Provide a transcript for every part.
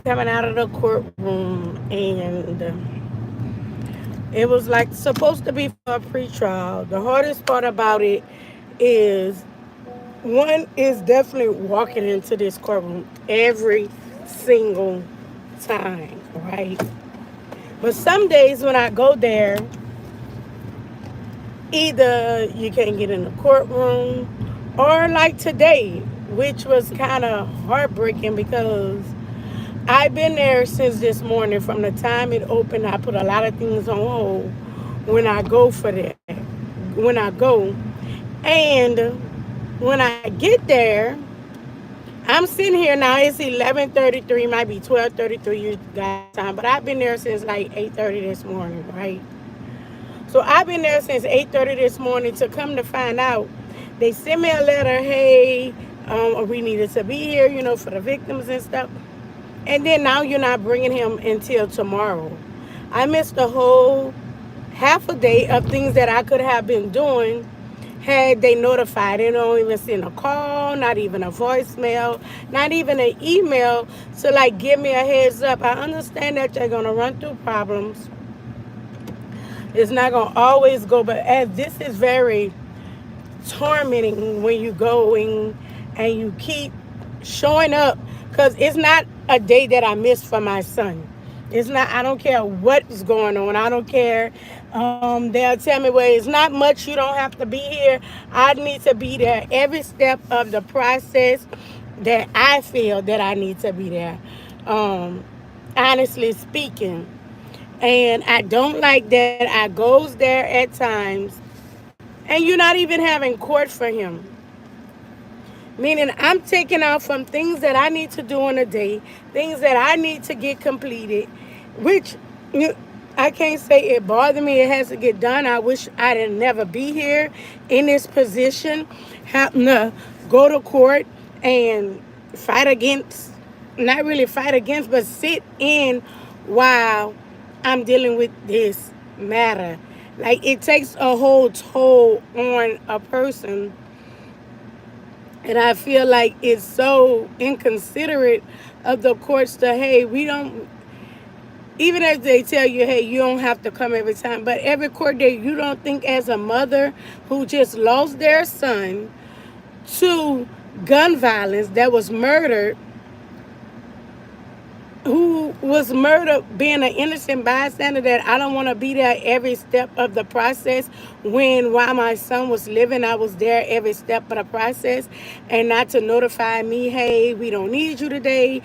coming out of the courtroom, and it was like supposed to be for a pretrial. The hardest part about it is one is definitely walking into this courtroom every single time, right? But some days when I go there, either you can't get in the courtroom, or like today, which was kind of heartbreaking because I've been there since this morning. From the time it opened, I put a lot of things on hold when I go for that. When I go, and when I get there, I'm sitting here now. It's 11:33, might be 12:33 you guys time, but I've been there since like 8:30 this morning, right? So I've been there since 8:30 this morning. To come to find out, they sent me a letter. Hey, we needed to be here, for the victims and stuff. And then now you're not bringing him until tomorrow. I missed a whole half a day of things that I could have been doing had they notified. They don't even send a call, not even a voicemail, not even an email to like give me a heads up. I understand that they're gonna run through problems. It's not gonna always go, but as this is very tormenting when you going and you keep showing up, because it's not a day that I miss for my son. It's not. I don't care what is going on. I don't care. They'll tell me, well, it's not much. You don't have to be here. I need to be there every step of the process that I feel that I need to be there. Um, Honestly speaking, and I don't like that I goes there at times and you're not even having court for him. Meaning I'm taking out from things that I need to do in a day, things that I need to get completed, which I can't say it bothered me. It has to get done. I wish I didn't never be here in this position, having to go to court and fight against, not really fight against, but sit in while I'm dealing with this matter. Like it takes a whole toll on a person, and I feel like it's so inconsiderate of the courts to, hey, we don't, even if they tell you, hey, you don't have to come every time, but every court day, you don't think as a mother who just lost their son to gun violence, that was murdered, who was murdered, being an innocent bystander, that I don't want to be there every step of the process, when while my son was living I was there every step of the process, and not to notify me, hey, we don't need you today,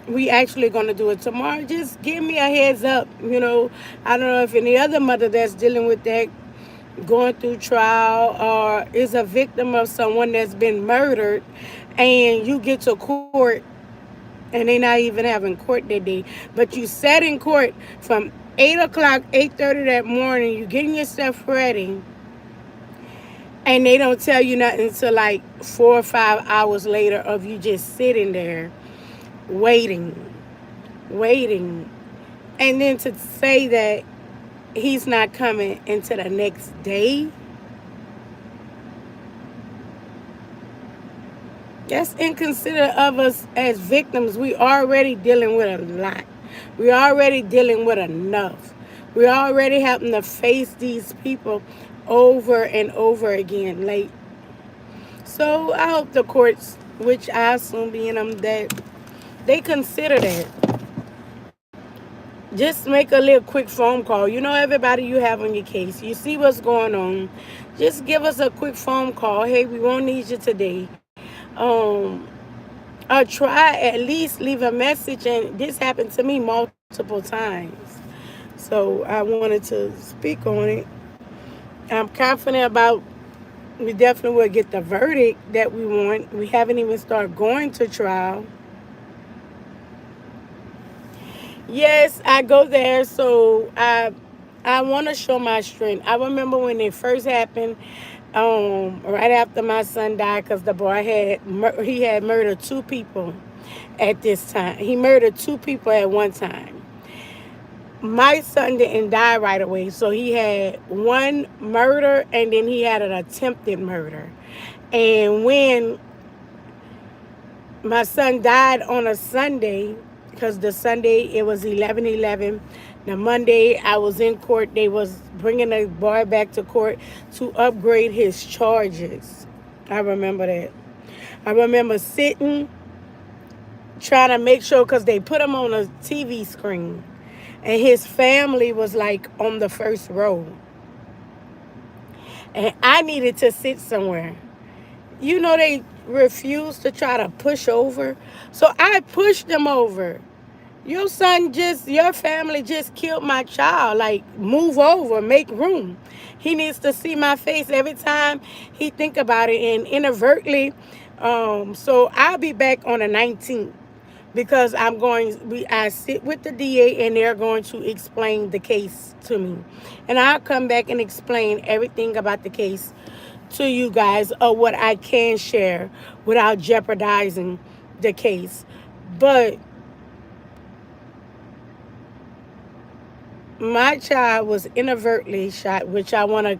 we actually going to do it tomorrow. Just give me a heads up. I don't know if any other mother that's dealing with that, going through trial, or is a victim of someone that's been murdered, and you get to court and they not even having court that day. But you sat in court from 8 o'clock, 8:30 that morning. You getting yourself ready, and they don't tell you nothing until like 4 or 5 hours later of you just sitting there waiting, waiting, and then to say that he's not coming until the next day. That's inconsiderate of us as victims. We already dealing with a lot. We already dealing with enough. We already having to face these people over and over again. Like, so I hope the courts, which I assume being them, that they consider that. Just make a little quick phone call. Everybody you have on your case. You see what's going on. Just give us a quick phone call. Hey, we won't need you today. Or try at least leave a message. And this happened to me multiple times. So I wanted to speak on it. I'm confident about, we definitely will get the verdict that we want. We haven't even started going to trial. Yes, I go there, so I want to show my strength. I remember when it first happened, right after my son died, because the boy he had murdered two people at this time. He murdered two people at one time. My son didn't die right away, so he had one murder and then he had an attempted murder. And when My son died on a Sunday because the Sunday it was 11/11. The Monday I was in court. They was bringing the boy back to court to upgrade his charges. I remember that. I remember sitting trying to make sure because they put him on a TV screen and his family was like on the first row and I needed to sit somewhere. You know, they refused to try to push over. So I pushed them over. Your family just killed my child. Like, move over, make room. He needs to see my face every time he think about it and inadvertently. So I'll be back on the 19th because I sit with the DA and they're going to explain the case to me. And I'll come back and explain everything about the case to you guys of what I can share without jeopardizing the case. But my child was inadvertently shot, which I want to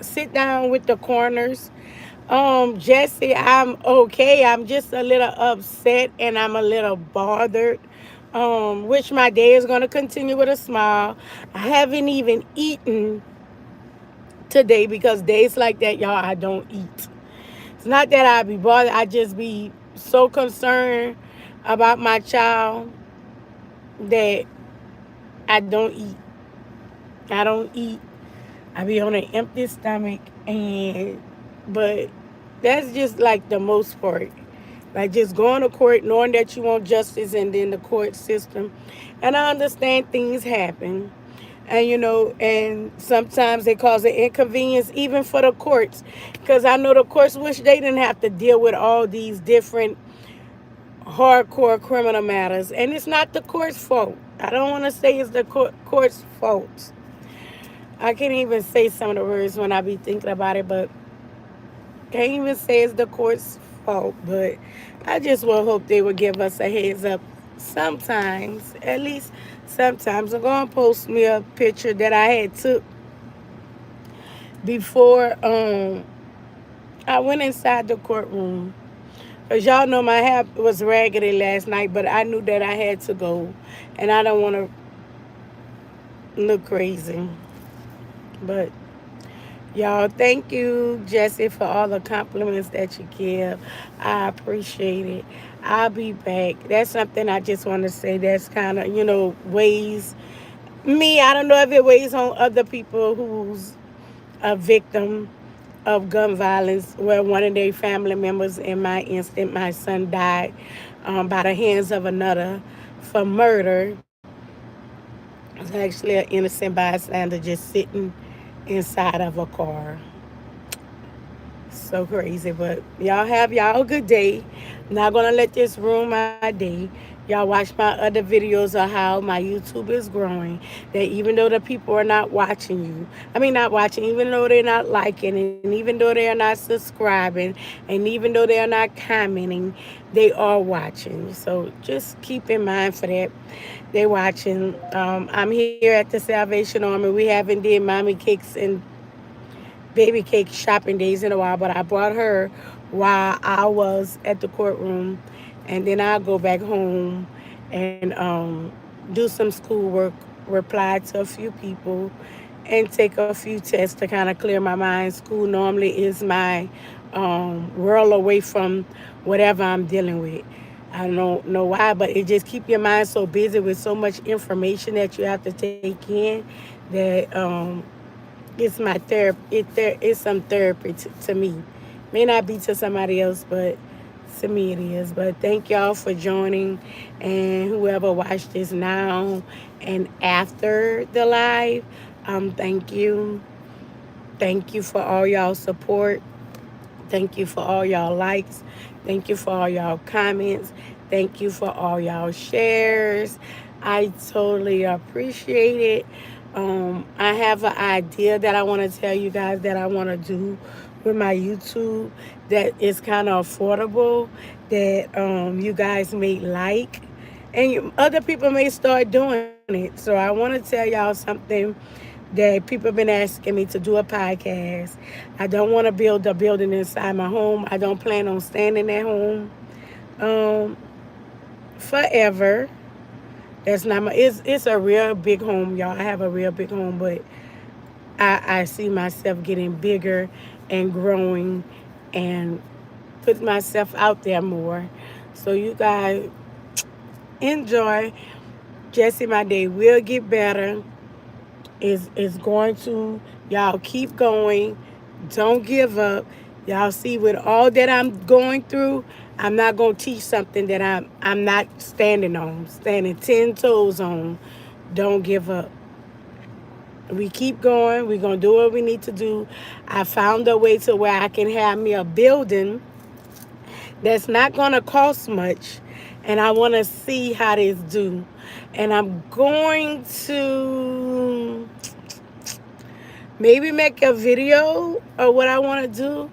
sit down with the coroners. Jesse, I'm okay. I'm just a little upset and I'm a little bothered. Which my day is going to continue with a smile. I haven't even eaten today because days like that, y'all, I don't eat. It's not that I be bothered. I just be so concerned about my child that I don't eat. I don't eat. I be on an empty stomach, and but that's just like the most part. Like just going to court, knowing that you want justice, and then the court system. And I understand things happen, and and sometimes they cause an inconvenience even for the courts, because I know the courts wish they didn't have to deal with all these different hardcore criminal matters, and it's not the court's fault. I don't want to say it's the court's fault. I can't even say some of the words when I be thinking about it, but can't even say it's the court's fault. But I just would hope they would give us a heads up sometimes, at least sometimes. I'm going to post me a picture that I had took before I went inside the courtroom. Because y'all know my hair was raggedy last night, but I knew that I had to go. And I don't want to look crazy. But y'all, thank you, Jesse, for all the compliments that you give. I appreciate it. I'll be back. That's something I just want to say that's kind of, weighs me. I don't know if it weighs on other people who's a victim of gun violence, where one of their family members, in my instant, my son, died by the hands of another for murder. It's actually an innocent bystander just sitting inside of a car. So crazy, but y'all have y'all a good day. Not gonna let this ruin my day. Y'all watch my other videos of how my YouTube is growing. That even though the people are not watching you, not watching, even though they're not liking, and even though they are not subscribing, and even though they are not commenting, they are watching. So just keep in mind for that. They watching. I'm here at the Salvation Army. We haven't did mommy cakes and baby cake shopping days in a while, but I brought her while I was at the courtroom, and then I'll go back home and do some schoolwork, reply to a few people, and take a few tests to kind of clear my mind. School normally is my world away from whatever I'm dealing with. I don't know why, but it just keep your mind so busy with so much information that you have to take in that it's my therapy. It's some therapy to me. May not be to somebody else, but to me it is. But thank y'all for joining, and whoever watched this now and after the live, thank you. Thank you for all y'all support. Thank you for all y'all likes. Thank you for all y'all comments. Thank you for all y'all shares. I totally appreciate it. I have an idea that I want to tell you guys that I want to do with my YouTube that is kind of affordable, that you guys may like, and other people may start doing it. So I want to tell y'all something that people have been asking me to do a podcast. I don't want to build a building inside my home. I don't plan on staying in that home. um forever. That's not my. It's a real big home, y'all. I have a real big home, but I see myself getting bigger and growing and put myself out there more. So you guys enjoy. Jesse, my day will get better. Is going to. Y'all keep going. Don't give up. Y'all see with all that I'm going through, I'm not gonna teach something that I'm not standing on, standing 10 toes on. Don't give up. We keep going. We're gonna do what we need to do. I found a way to where I can have me a building that's not gonna cost much, and I want to see how this do. And I'm going to maybe make a video of what I want to do,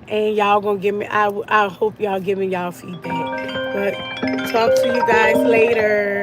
and y'all gonna give me. I hope y'all give me y'all feedback. But talk to you guys later.